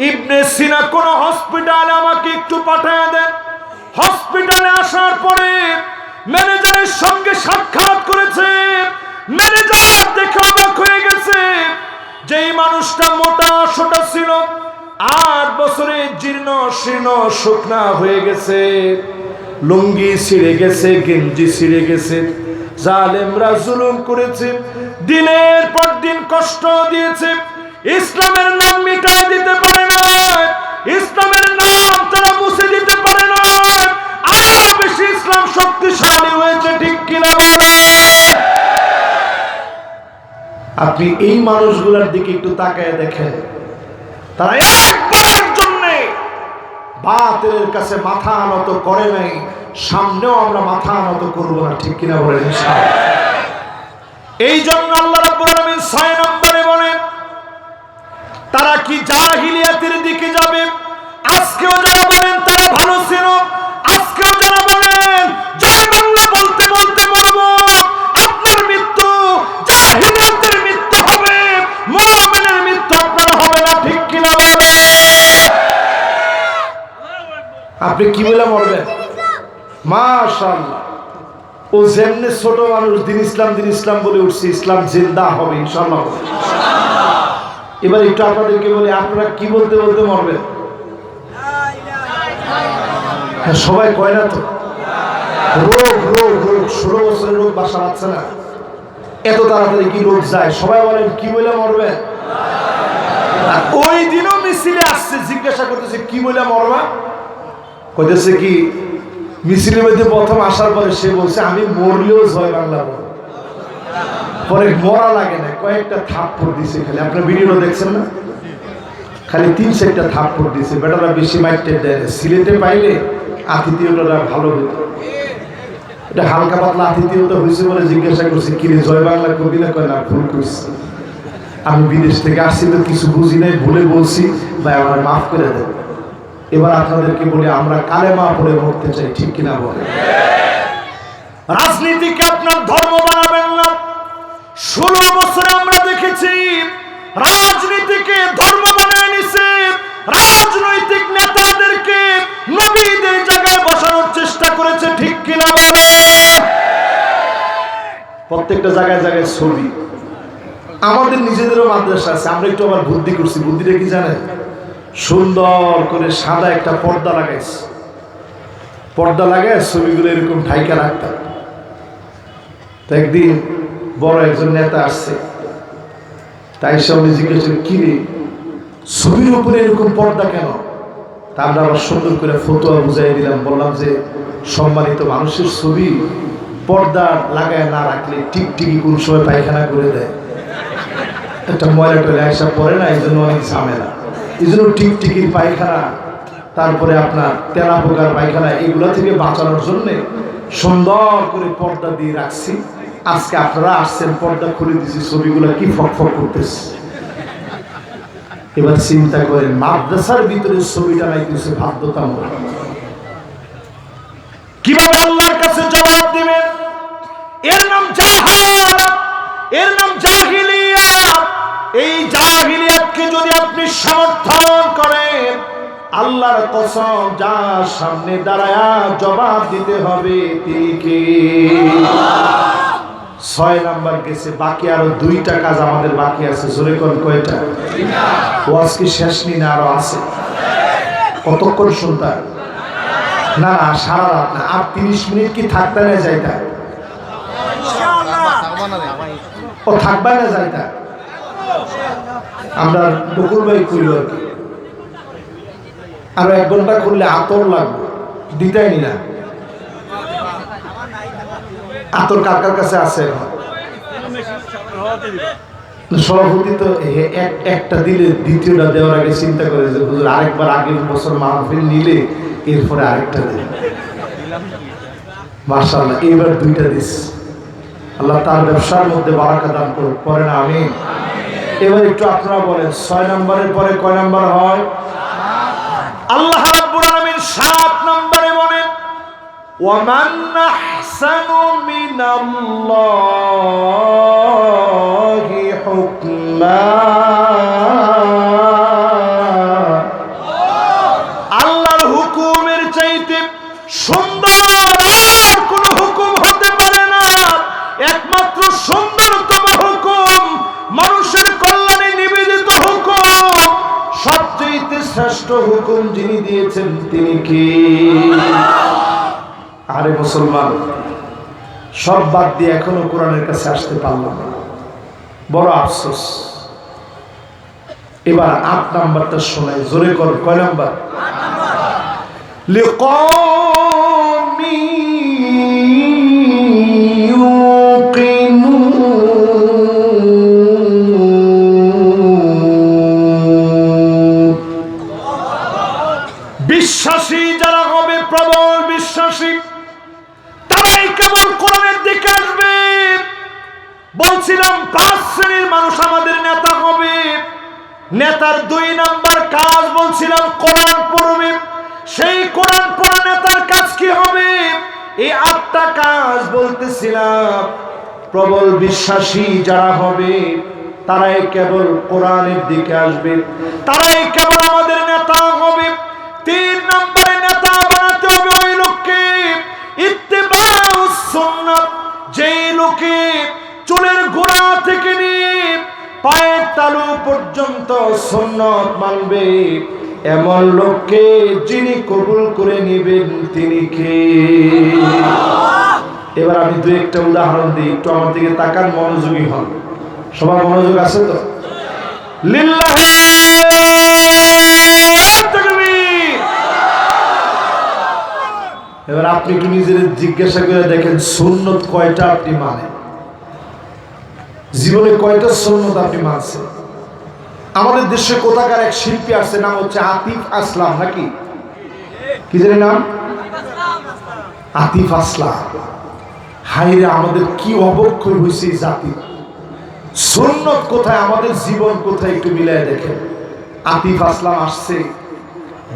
Speaker 1: ইবনে সিনা কোন হসপিটালে আমাকে একটু পাঠায় দেন। হসপিটালে আসার পরে ম্যানেজারের সঙ্গে সাক্ষাৎ করেছে। ম্যানেজার দেখে অবাক হয়ে গেছে, যেই মানুষটা মোটা সোটা ছিল, 8 বছরে জীর্ণ শীর্ণ শুকনা হয়ে গেছে, লুঙ্গি ছিঁড়ে গেছে, গেঞ্জি ছিঁড়ে গেছে। জালেমরা জুলুম করেছে, দিনের পর দিন কষ্ট দিয়েছে। ইসলামের নাম মিটাই দিতে পারে না, ইসলামের নাম তারা মুছে দিতে পারে না। আরো বেশি ইসলাম শক্তিশালী হয়েছে, ঠিক কিনা বলে? আপনি এই মানুষগুলোর দিকে একটু তাকায় দেখেন, তারা একবারের জন্য বাতিলের কাছে মাথা নত করে নাই, সামনেও আমরা মাথা নত করব না, ঠিক কিনা বলেন? এই জন্য আল্লাহ রাব্বুল আলামিন 6 নম্বরে বলেন, তারা কি জাহিলিয়াতের দিকে যাবে? আজকেও যারা বলেন তারা ভালো ছিল, আজকেও যারা বলেন জয় বাংলা বলতে বলতে মরব, আপনার মৃত্যু জাহিলিয়াতের মৃত্যু হবে, মুমিনের মৃত্যু আপনার হবে না, ঠিক কিনা বলে? আপনি কি বলে মরবেন? মাশাআল্লাহ, ও যেমনি ছোট মানুষ দিন ইসলাম বলে উঠছে, ইসলাম জিন্দা হবে ইনশাআল্লাহ। এবার একটু আপনাদেরকে বলি, আপনারা কি বলতে বলতে মরবেন? সবাই কয় না তো, রোগ রোগ রোগ, 16 বছরের রোগ বাসা বাঁচছে না, এত তাড়াতাড়ি কি রোগ যায়? সবাই বলেন কি বলে মরবেন? ওই দিনও মিছিলে আসছে, জিজ্ঞাসা করতেছে কি বলে মরবা? কইতেছে কি, মিছিলের মধ্যে প্রথম আসার পরে সে বলছে আমি মরলেও জয় বাংলা বলবো। পরে মরা লাগে না, কয়েকটা থাপ্পড় দিছে খালি, আপনার ভিডিও দেখছেন না? খালি 3-4টা থাপ্পড় দিছে, বেটারা বেশি মাইটে দেয়। সিলেটে পাইলে আতিথিয়তারা ভালো হইত, এটা হালকা পাতলা আতিথিয়তা হয়েছে বলে জিজ্ঞাসা করছে কি রে জয় বাংলা কবি না? কয় না, ভুল করছি, আমি বিদেশ থেকে আসছি তো কিছু বুঝি নাই, ভুলে বলছি, ভাই আমার মাফ করে দেন। এবার আপনাদেরকে বলি, আমরা কালেমা পড়ে মরতে চাই, ঠিক কিনা বলে? রাজনীতিকে আপনার ধর্ম বানাবেন না। 16 বছরে আমরা দেখেছি রাজনীতিকে ধর্ম বানায় নিছে, রাজনৈতিক নেতাদেরকে নবীদের জায়গায় বসানোর চেষ্টা করেছে, ঠিক কিনা বলে? প্রত্যেকটা জায়গায় জায়গায় ছবি। আমাদের নিজেদেরও মাদ্রাসা আছে, আমরা একটু আবার বুদ্ধি করছি। বুদ্ধিটা কি জানেন? সুন্দর করে সাদা একটা পর্দা লাগাইছে, পর্দা লাগায় ছবিগুলো এরকম ঢাইকা রাখতাম। তো একদিন বড় একজন নেতা আসছে, তাই সে উনি জিজ্ঞেস করেন কি রে ছবির উপরে এরকম পর্দা কেন? তা আমরা আবার সুন্দর করে ফতোয়া বুঝাই দিলাম, বললাম যে সম্মানিত মানুষের ছবি পর্দা লাগায় না রাখলে টিকটিকি কোন সময় পায়খানা করে দেয়, একটা ময়লা টয়লা আসা পড়ে না, এই জন্য অনেক ঝামেলা। এই জন্য টিকটিকির পায়খানা, তারপরে আপনার তেলা পোকার পায়খানা, এগুলো থেকে বাঁচানোর জন্যে সুন্দর করে পর্দা দিয়ে রাখছি। আজকে আপনারা আসছেন, পর্দা খুলে দিচ্ছি, ছবিগুলো কি ফকফক করতেছে। এবার চিন্তা করেন, মাদ্রাসার ভিতরে ছবিটা লাইতেছে বাধ্যতামূলক, কিভাবে আল্লাহর কাছে জবাব দিবেন? এর নাম জাহালাত, এর নাম জাহিলিয়াত। এই জাহিলিয়াতকে যদি আপনি সমর্থন করেন, আল্লাহর কসম যার সামনে দাঁড়ায়া জবাব দিতে হবে তিনি কে? 6 নাম্বার গেছে, বাকি আরো 2টা কাজ আমাদের বাকি আছে। জোরে কোন কয়টা? ওয়াজ কি শেষ নি না আরো আছে? কতক্ষণ শুনতা? না না, সারা রাত না, আর 30 মিনিট কি থাকতে না যাইতা? ও থাকবা না যাইতা? আমরা বকুল ভাই কইল আর কি, আরো 1 ঘন্টা করলে আতর লাগবে, দিতাই নি না। আতর কার কার কাছে আছে? সভাপতি তো একটা দিলে দ্বিতীয়টা দেওয়ার আগে চিন্তা করে যে হুজুর আরেকবার আগের বছর মাহফিল নিলে এরপরে আরেকটা দিন। মাশাআল্লাহ, এইবার 2টা দিস। আল্লাহ তার ব্যবসার মধ্যে বারাকা দান করুন, পড়েন আমিন। এবার একটু আপনারা বলেন 6 নম্বরের পরে কয় নাম্বার হয়? আল্লাহ রাব্বুল আলামিন 7 নম্বরে বলেন, ওয়ামান আহসানু মিনাল্লাহি হুকমা। আল্লাহর হুকুমের চাইতে সুন্দর আর কোন হুকুম হতে পারে না। একমাত্র সুন্দরতম হুকুম, মানুষের কল্যাণে নিবেদিত হুকুম, সবচেয়ে শ্রেষ্ঠ হুকুম যিনি দিয়েছেন তিনি কে? আরে মুসলমান, সব বাদ দিয়ে এখনো কোরআনের কাছে আসতে পারলাম না, বড় আফসোস। এবার 8 নাম্বারটা শোনাই, জোরে কর। কয় নাম্বার? লিকাওমি বিশ্বাসী যারা হবে, প্রবল বিশ্বাসী, তারাই কেবল কোরআনের দিকে আসবে। বলছিলাম 5 শ্রেণীর মানুষ আমাদের নেতা হবে। নেতার 2 নাম্বার কাজ বলছিলাম কোরআন পড়বে। সেই কোরআন পড়া নেতার কাজ কি হবে? এই 8টা কাজ বলতেছিলাম। প্রবল বিশ্বাসী যারা হবে তারাই কেবল কোরআনের দিকে আসবে, তারাই কেবল আমাদের নেতা হবে। 3 নম্বরে নেতা বানাতে হবে ওই লোককে ইত্তেবাউস সুন্নাহ, যেই লোকে চুলের গোড়া থেকে নিয়ে পায়ের তালু পর্যন্ত সুন্নাত মানবে। এমন লোককে যিনি কবুল করে নেবেন তিনি কে? এবার আমি 2-1টা উদাহরণ দিই, একটু আমার দিকে তাকান, মনোযোগী হন। সবার মনোযোগ আছে তো? লিল্লাহি তাকবীর। এবার আপনি একটু নিজের জিজ্ঞাসা করে দেখেন, সুন্নত কয়টা আপনি মানেন? জীবনে কয়টা সুন্নত আপনি মানছেন? আমাদের দেশে কোথাকার এক শিল্পী আছে, নাম হচ্ছে আতিফ আসলাম, নাকি কি জানি নাম? আতিফ আসলাম। হায়রে, আমাদের কি অবক্ষয় হয়েছে এই জাতি। সুন্নত কোথায়, আমাদের জীবন কোথায়, একটু মিলাই দেখেন। আতিফ আসলাম আসছে,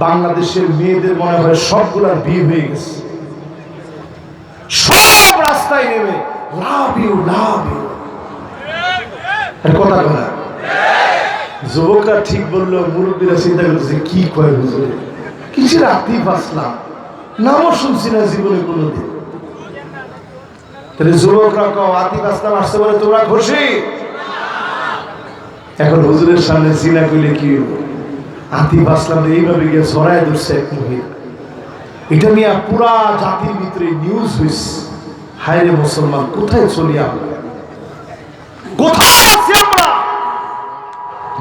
Speaker 1: বাংলাদেশের মেয়েদের মনে হয় সবগুলার বিয়ে হয়ে গেছে। সব রাস্তায় নেমে লাভ ইউ লাভ ইউ, কথা কথা। যুবকরা ঠিক বললো, মুরব্বীরা চিন্তা করতেছে কি কয় হুজুর, কিসের আতিফ আসলাম, নামও শুনছি না জীবনে কোনোদিন। তাহলে যুবকরা কও আতিফ আসলাম আসতে বলে তোমরা খুশি? এখন হুজুরের সামনে জিনা কইলে কি হইব? আতিফ আসলাম এইভাবে গিয়ে ছড়ায় ধরছে এক মহিলা। এটা নিয়ে পুরা জাতির ভিতরে নিউজ হইছে। হায় রে মুসলমান, কোথায় চলি আমরা? কোথায় আছি আমরা?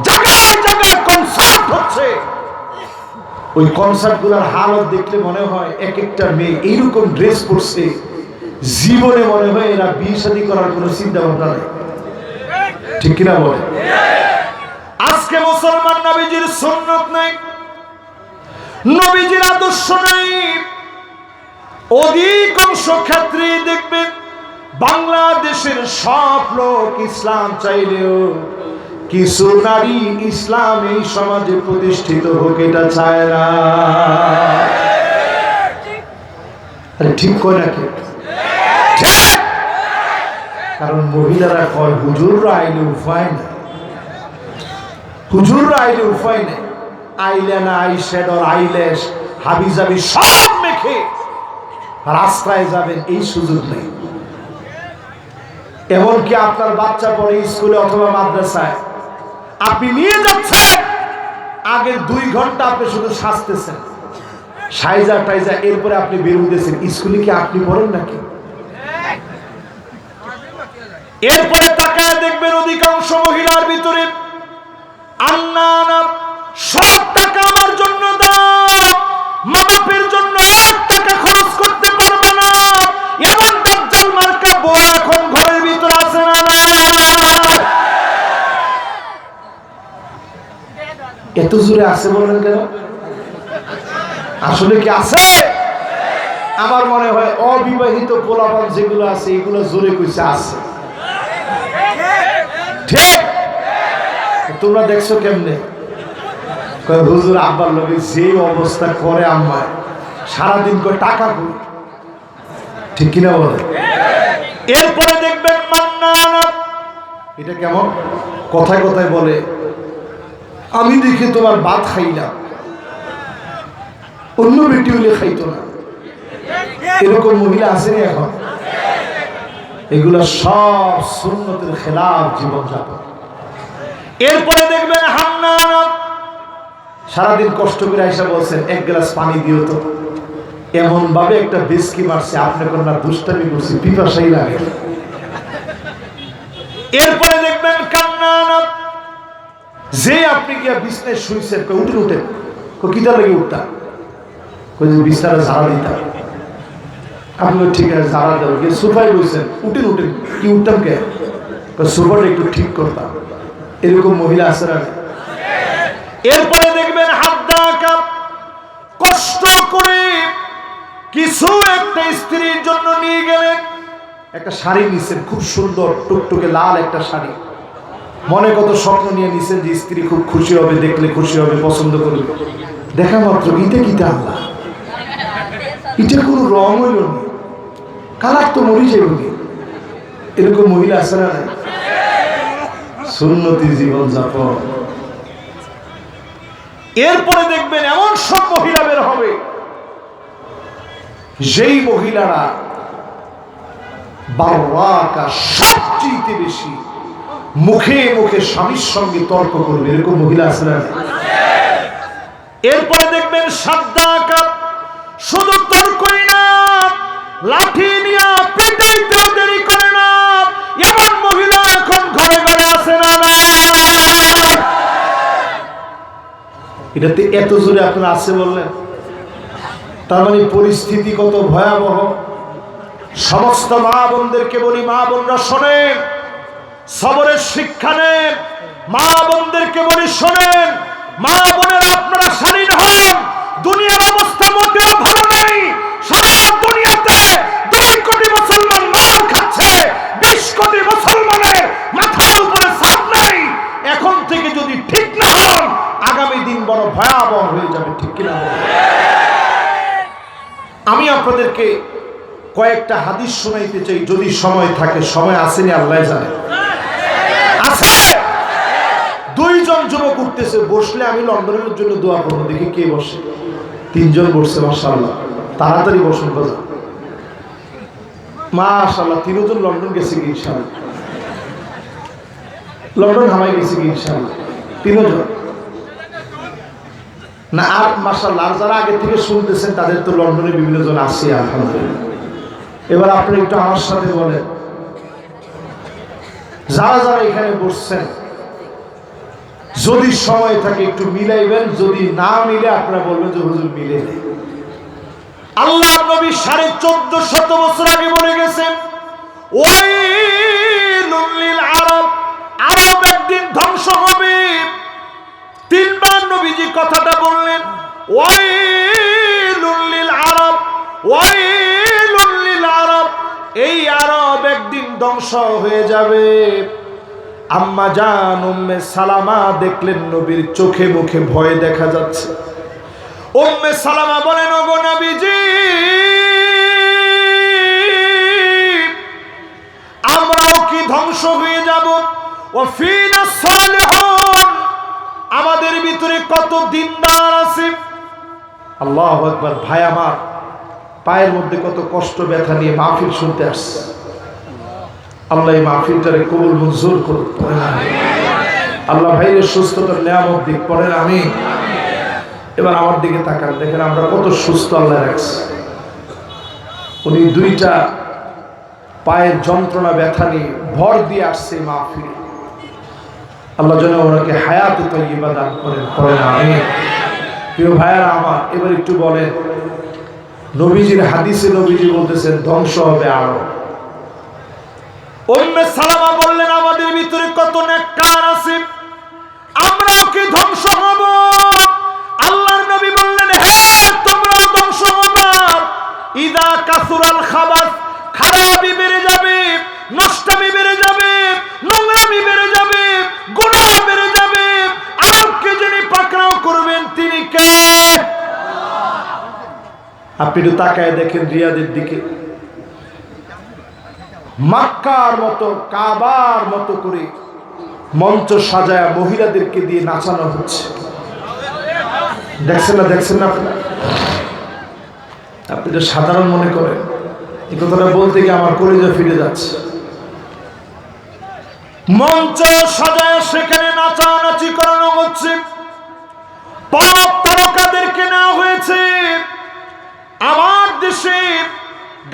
Speaker 1: জায়গায় জায়গায় কনসার্ট হচ্ছে। ওই কনসার্ট গুলার হালত দেখলে মনে হয় এক একটা মেয়ে এইরকম ড্রেস পরছে, জীবনে মনে হয় এরা বিয়ে শাদী করার কোনো চিন্তা ভাবনা নেই। ঠিক কিনা বলে? আজকে মুসলমান নবীজির সুন্নাত নাই, নবীজির আদর্শ নাই। অধিকাংশ ক্ষেত্রে দেখবেন বাংলাদেশের সব লোক ইসলাম চাইলেও কিছু নারী ইসলাম এই সমাজে প্রতিষ্ঠিত হোক এটা চায় না। আরে ঠিক কয় নাকি? কারণ মহিলারা কয় হুজুররা আইলে উপায় নাই, হুজুররা আইলে উপায় নেই। আইলানা, আইশ্যাডো, আইল্যাশ, হাবিজাবি সব মেখে রাস্তায় যাবেন এই সুযোগ নেই। এমনকি আপনার বাচ্চা পড়ে স্কুলে অথবা মাদ্রাসায়, আপনি নিয়ে যাচ্ছেন, আগের 2 ঘন্টা আপনি শুধু সাজতেছেন, সাইজা টাইজা, এরপরে আপনি বের হইতেছেন। স্কুলে কি আপনি পড়েন নাকি? এরপরে তাকায় দেখবেন অধিকাংশ মহিলার ভিতরে আল্লাহ সব টাকা আমার জন্য দাও, মা বাপের জন্য 1 টাকা খরচ করতে পারবে না। এমন দাজ্জাল মার্কা বউ এখন ঘরের ভিতরে আছে না? এত জোরে আছে বলেন কেন? আসলে কি আছে? আমার মনে হয় অবিবাহিত পোলাপান যেগুলো আছে এগুলো জোরে কইছে আছে। ঠিক? তোমরা দেখছো কেমনে? হুজুর আব্বার লোকে যে অবস্থা করে আম্মায়, সারাদিন করে টাকা করি। ঠিক কিনা বলে? এরপরে দেখবেন মান্নান, এটা কেমন কথায় কথায় বলে, আমি দেখি তোমার ভাত খাইলাম, অন্য বেটি হলে খাইতো না। এরকম মহিলা আছে না এখন? এগুলা সব সুন্নতের খেলাফ জীবনযাপন। এরপরে দেখবেন হান্নান সারাদিন কষ্ট করে আইসা বলছেন 1 গ্লাস পানি দিও তো। এমন ভাবে একটা বিস্কি মারছে, আপনি কোন না দুষ্টামি করছি, পিপাসাই লাগে। এরপরে দেখবেন কান্নান যে আপনি গিয়া বিছনায় শুইছেন, উঠে উঠে কিতা লাগে উঠতা, বিছনাটা ঝাড়া দিতাম। আপনি ঠিক আছে ঝাড়া দেবো, গিয়ে সোফায় বসছেন, উঠেন উঠেন, কি উঠতাম কে, সোফাটা একটু ঠিক করতাম। এরকম মহিলা আছে না? এরপরে দেখবেন হাত ডাকা কষ্ট করে কিছু একটা স্ত্রীর জন্য নিয়ে গেলেন, একটা শাড়ি নিছেন, খুব সুন্দর টুকটুকে লাল একটা শাড়ি, মনে কত স্বপ্ন নিয়ে নিছেন যে স্ত্রী খুব খুশি হবে, দেখলে খুশি হবে, পছন্দ করবে। দেখা মাত্র গীতে গীতে আল্লাহ, এটার কোনো রং হইল না, কালার তো মরি যাবে। এরকম মহিলা আছে না? সুন্নতি জীবন যাপন। এরপরে দেখবেন এমন সব মহিলা বের হবে, যেই মহিলারা বাররাকা সবচেয়ে বেশি মুখে মুখে স্বামীর সঙ্গে তর্ক করবে। এরকম মহিলা আছে না? এরপরে দেখবেন সাদ্দাকা, শুধু তর্কই না, লাঠি নিয়ে পিটাইতেও দেরি করে না। এমন মহিলা এখন ঘরে ঘরে আছে না? এটাতে এত জোরে আপনারা আছে বললেন, তার মানে পরিস্থিতি কত ভয়াবহ। সমস্ত মা বোনদেরকে বলি, মা বোনরা শোনেন, সবরের শিক্ষা নেন। মা বোনদেরকে বলি শোনেন, মা বোনেরা আপনারা স্বাধীন হন। দুনিয়ার অবস্থা মোটেও ভালো নেই। সারা দুনিয়াতে 2 কোটি মুসলমান মার খাচ্ছে, 20 কোটি মুসলমানের মাথার উপরে ছাদ নেই। এখন থেকে যদি ঠিক না হন, আগামী দিন বড় ভয়াবহ হয়ে যাবে। ঠিক কিনা? আমি আপনাদেরকে কয়েকটা হাদিস শোনাইতে চাই, যদি সময় থাকে। সময় আসেনি আল্লাহ জানে। আছে 2 জন যুবক উঠতেছে, বসলে আমি লন্ডনের জন্য দোয়া করবো। দেখি কে বসে। 3 জন বসছে, মাশাআল্লাহ, তাড়াতাড়ি বসুন কথা। মাশাআল্লাহ, 3 জন লন্ডন গেছে কি ইনশাআল্লাহ, লন্ডন হামাই গেছে কি ইনশাআল্লাহ, 3 জন না। আর মাশাআল্লাহ, আর যারা আগে থেকে শুনতেছেন তাদের তো লন্ডনে বিভিন্ন জন আছে আলহামদুলিল্লাহ। এবার আপনি একটু আমার সাথে বলেন, যারা যারা এখানে বসছেন, যদি সময় থাকে একটু মিলাইবেন, যদি না মিলে আপনারা বলবেন যে হুজুর মিলে নেই। আল্লাহ নবী 1450 বছর আগে বলে গেছেন, ওয়াইলুল লিল আরব, আরব একদিন ধ্বংস হবে। 3 বার নবীজি কথাটা বললেন, ওয়াইলুল লিল আরব, ওয়াইলুল লিল আরব, এই আরব একদিন ধ্বংস হয়ে যাবে। আম্মা জান উম্মে সালামা দেখলেন নবীর চোখে মুখে ভয় দেখা যাচ্ছে। উম্মে সালামা বলেন, ওগো নবীজি, আমরাও কি ধ্বংস হয়ে যাব? ওয়া ফিনা সালিহুন, আমাদের ভিতরে কত দিনদার আছে। আল্লাহু আকবার। ভাই আমার পায়ের মধ্যে কত কষ্ট ব্যথা নিয়ে মাহফিল শুনতে আসছে। আল্লাহ এই মাহফিলটারে কবুল মঞ্জুর করুন। আল্লাহ ভাইয়ের সুস্থতার নিয়ামত দিক। পড়েন আমিন। এবার আমার দিকে তাকান, দেখেন আমরা কত সুস্থ আল্লাহ রাখছে। উনি 2টা পায়ের যন্ত্রণা ব্যথা নিয়ে ভর দিয়ে আসছে মাহফিলে। আল্লাহ যেন ওনাকে হায়াতে তাইয়্যিবা দান করেন। পড়েন আমিন। প্রিয় ভাইয়েরা আমার, এবার একটু বলেন, নবীজির হাদিসে নবীজি বলতেছেন ধ্বংস হবে আরব। উম্মে সালামা বললেন, আমাদের ভিতরে কত নেককার আছে, আমরাও কি ধ্বংস হব? আল্লাহর নবী বললেন, হ্যাঁ তোমরাও ধ্বংস হবে। ইদা কাসুরাল খাবাস, খারাপি বেড়ে যাবে, নষ্টামি বেড়ে যাবে, নোংরামি বেড়ে যাবে, গুনাহ বেড়ে যাবে। আরবকে যিনি পাকড়াও করবেন তিনি কে? আপনি একটু তাকায় দেখেন রিয়াদের দিকে, মক্কার মতো কাবার মতো করে মঞ্চ সাজায় মহিলাদেরকে দিয়ে নাচানো হচ্ছে। দেখছেন না? দেখছেন না? আপনি তো সাধারণ মনে করেন। এই কথাটা বলতে গিয়ে আমার কলিজা ফিরে যাচ্ছে। মঞ্চ সাজায় সেখানে নাচানাচি করানো হচ্ছে। পপ তারকাদেরকে নেওয়া হয়েছে। আমার দেশে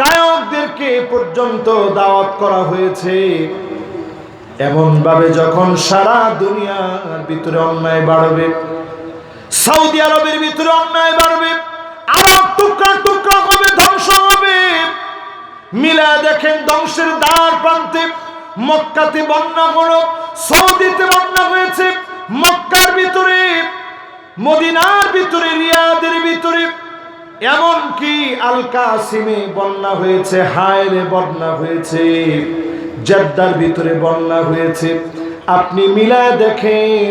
Speaker 1: গায়কদেরকে পর্যন্ত দাওয়াত করা হয়েছে। এমন ভাবে যখন সারা দুনিয়ার ভিতরে অন্যায় বাড়বে, সৌদি আরবের ভিতরে অন্যায় বাড়বে, আরব টুকরা টুকরা হবে, ধ্বংস হবে। মিলা দেখেন ধ্বংসের দ্বার প্রান্তে মক্কাতে বন্যা হলো, সৌদিতে বন্যা হয়েছে, মক্কার ভিতরে, মদিনার ভিতরে, রিয়াদের ভিতরে, এমনকি আল কাসিমে বন্যা হয়েছে, হায়রে বন্যা হয়েছে, জেদ্দার ভিতরে বন্যা হয়েছে। আপনি মিলায় দেখেন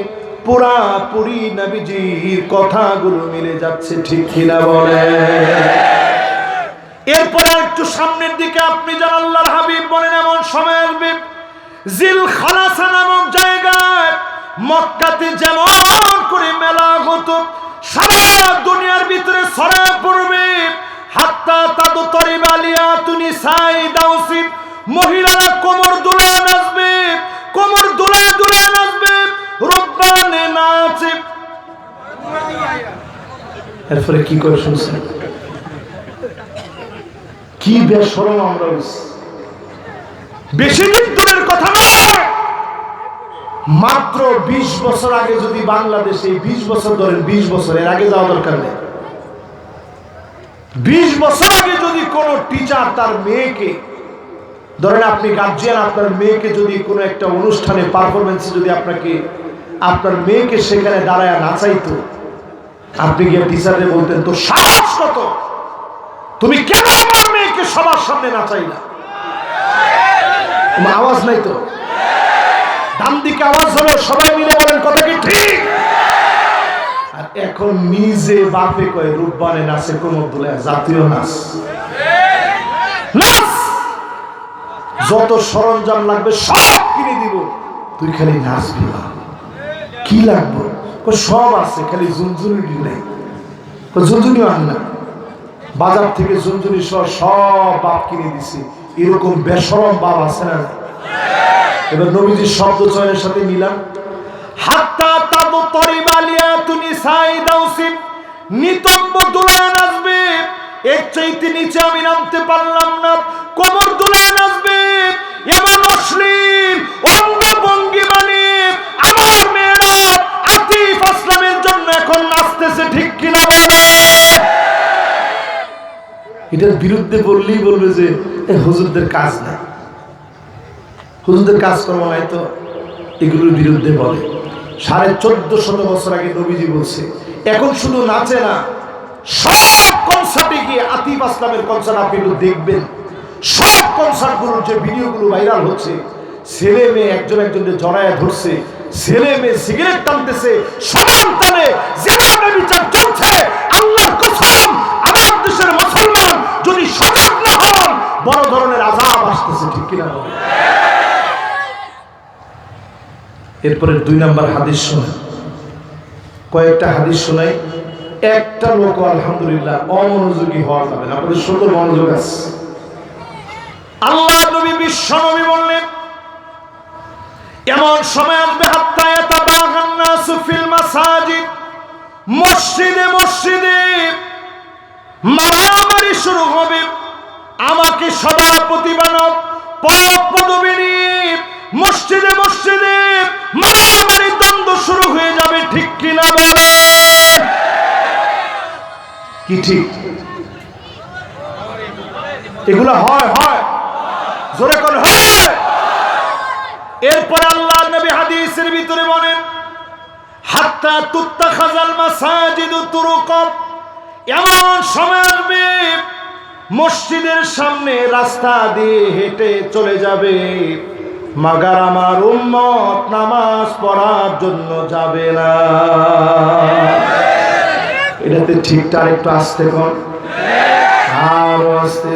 Speaker 1: পুরাপুরি নবীজির কথাগুলো মিলে যাচ্ছে, ঠিক কিনা বলে? এরপরে একটু সামনের দিকে আপনি যান, আল্লাহর হাবিব বলেন এমন সময় আসবে জিল খালাসা নামক জায়গায় মক্কাতে যেমন করে মেলা হতো সারা দুনিয়ার ভিতরে ছড়া পড়বে। হাত্তা তাদু তরিবালিয়া তুনি সাই দাউসি, মহিলারা কোমর দুলায় নাচবে, কোমর দুলায় দুলায় নাচবে, রব্বানে নাচে। এরপরে কি করে শুনছেন? কি বেশরম আমরা, বেশি দিন দূরের কথা নয়, মাত্র 20 বছর আগে যদি বাংলাদেশে 20 বছর ধরেন, 20 বছর এর আগে যাওয়া দরকার নেই, 20 বছর আগে যদি কোন টিচার তার মেয়েকে, ধরেন আপনি গার্জিয়ান, আপনার মেয়েকে যদি কোনো একটা অনুষ্ঠানে পারফরমেন্সে যদি আপনার মেয়েকে সেখানে দাঁড়ায় নাচাইতো, আপনি গিয়ে টিচারে বলতেন তো সাহস কত, তুমি কেন আমার মেয়েকে সবার সামনে নাচাইলা? আওয়াজ নাই তো, ডান দিকে আওয়াজ হলো, সবাই মিলে বলেন কথা কি ঠিক? আর এখন নিজে বাপে কয় রূপবানে নাচে, কোমর দুলায়, জাতীয় নাচ, নাচ, যত সরঞ্জাম লাগবে সব কিনে দিব, তুই খালি নাচবি। কি লাগবে? সব আছে, খালি ঝুনঝুনি নেই, ঝুনঝুনিও আন না, বাজার থেকে ঝুনঝুনি সব বাপ কিনে দিছে। এরকম বেশরম বাপ আছে না? এবার নবীজির শব্দ চয়নের সাথে মিলাম, হাত্তা তাদু তরিবালিয়া তুনি সাই দাউসি, নিতম্ব দুলায় নাচবে, এর চাইতে নিচে আমি নামতে পারলাম না, কোমর দুলায় নাচবে, এমন অশ্লীল অঙ্গভঙ্গি মানে আমার মেয়েরা আতিফ আসলামের জন্য এখন নাচতেছে, ঠিক কিনা বলে? এটার বিরুদ্ধে বললেই বলবে যে হুজুরদের কাজ নাই, হুজুরদের কাজকর্ম নাই, তো এগুলোর বিরুদ্ধে বলে। 1450 বছর আগে নবীজি বলছে। এখন শুধু নাচে না, সব কনসার্টে গিয়ে আতিফ আসলামের কনসার্ট আপনি দেখবেন, সব কনসার্টগুলোর যে ভিডিওগুলো ভাইরাল হচ্ছে, ছেলে মেয়ে একজন একজনকে জড়ায় ধরছে, ছেলে মেয়ে সিগারেট টানতেছে, সমান টানে যেভাবে বিচার চলছে, আল্লাহর কসম আমার দেশের মুসলমান যদি সজাগ না হন বড় ধরনের আযাব আসতেছে, ঠিক কিনা? এরপরে 2 নম্বর হাদিস শোনাই, কয়েকটা হাদিস শোনাই। একটা লোক আলহামদুলিল্লাহ অমনোযোগী হওয়া যাবে না, আপনাদের সুন্দর মনোযোগ আছে। আল্লাহ নবী, বিশ্ব নবী বললেন এমন সময় আসবে হাত্তা ইয়াতাবাগান নাসু ফিল মাসাজিদ, মসজিদে মসজিদে মারামারি শুরু হবে, আমাকে সভাপতি বানাও, পদ পদবী নিয়ে মসজিদে মসজিদে মারামারি দ্বন্দ্ব শুরু হয়ে যাবে, ঠিক কিনা বলে? কি ঠিক? এগুলো হয় হয়, জোরে করে হয়। এরপরে আল্লাহ নবী হাদিসের ভিতরে বলেন হাত্তা তুত্তাখাযাল মাসাজিদু তুরুকাব, এমন সময় আসবে মসজিদের সামনে রাস্তা দিয়ে হেঁটে চলে যাবে, মাগার আমার উম্মত নামাজ পড়ার জন্য যাবে না। এটাতে ঠিকটা একটু আসতে কর, আরো আসতে।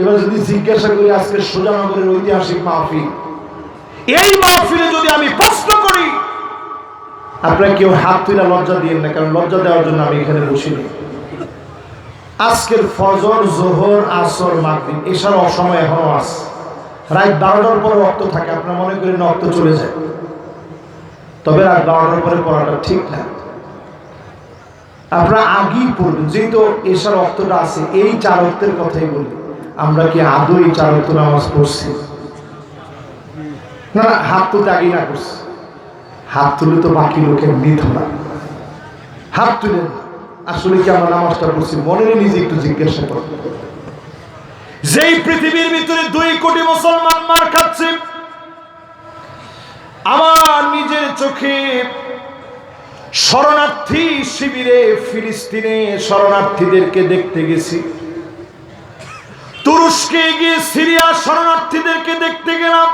Speaker 1: এবার যদি জিজ্ঞাসা করি আজকে সুজানগরের ঐতিহাসিক মাহফিল, এই মাহফিলে যদি আমি প্রশ্ন করি, আপনারা কেউ হাত তুলে লজ্জা দিয়েন না, কারণ লজ্জা দেওয়ার জন্য আমি এখানে বসিনি। আজকের ফজর, জোহর, আসর, মাগরিব, এশার অসময় এখনো আছে, রাত 12টার পরে রক্ত থাকে, আপনারা মনে করেন রক্ত চলে যায়, তবে রাত 12টার পরে পড়াটা ঠিক না, আপনারা আগেই পড়বেন। যেহেতু এশার রক্তটা আছে, এই 4 ওয়াক্তের কথাই বলি, আমরা কি আদৌ এই 4 ওয়াক্ত নামাজ পড়ছি? না না, হাত তুলতে আগেই না করছে। হাত তুলে তো বাকি লোকের নিত না, হাত তুলে আসলে কি আমরা নামাজটা পড়ছি মনে নিজে একটু জিজ্ঞাসা করো। যেই পৃথিবীর ভিতরে 2 কোটি মুসলমান মার খাচ্ছে, আমার নিজের চোখে শরণার্থী শিবিরে ফিলিস্তিনে শরণার্থীদেরকে দেখতে গেছি, তুরস্কে গিয়ে সিরিয়া শরণার্থীদেরকে দেখতে গেলাম।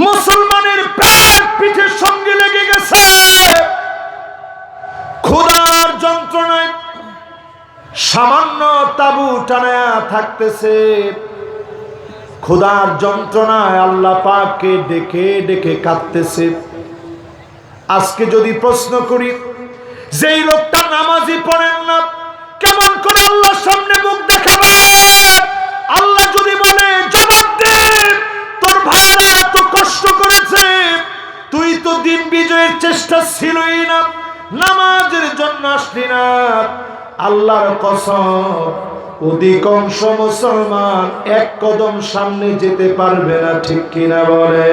Speaker 1: মুসলমানের পেট পিঠের সঙ্গে লেগে গেছে, ক্ষুধার যন্ত্রণায় সামান্য তাবু টানায়া থাকতেছে, ক্ষুধার যন্ত্রণায় আল্লাহ পাককে ডেকে ডেকে কাঁদতেছে। আজকে যদি প্রশ্ন করি, যেই লোকটা নামাজই পড়েন না, কেমন করে আল্লাহর সামনে মুখ দেখাবে? আল্লাহ যদি বলে জবাব দে, তোর ভাইরা এত কষ্ট করেছে, তুই তো দিন বিজয়ের চেষ্টা ছিলই না, নামাজের জন্য আসলি না, আল্লাহর কসম অধিকাংশ মুসলমান 1 কদম সামনে যেতে পারবে না, ঠিক কিনা বলে?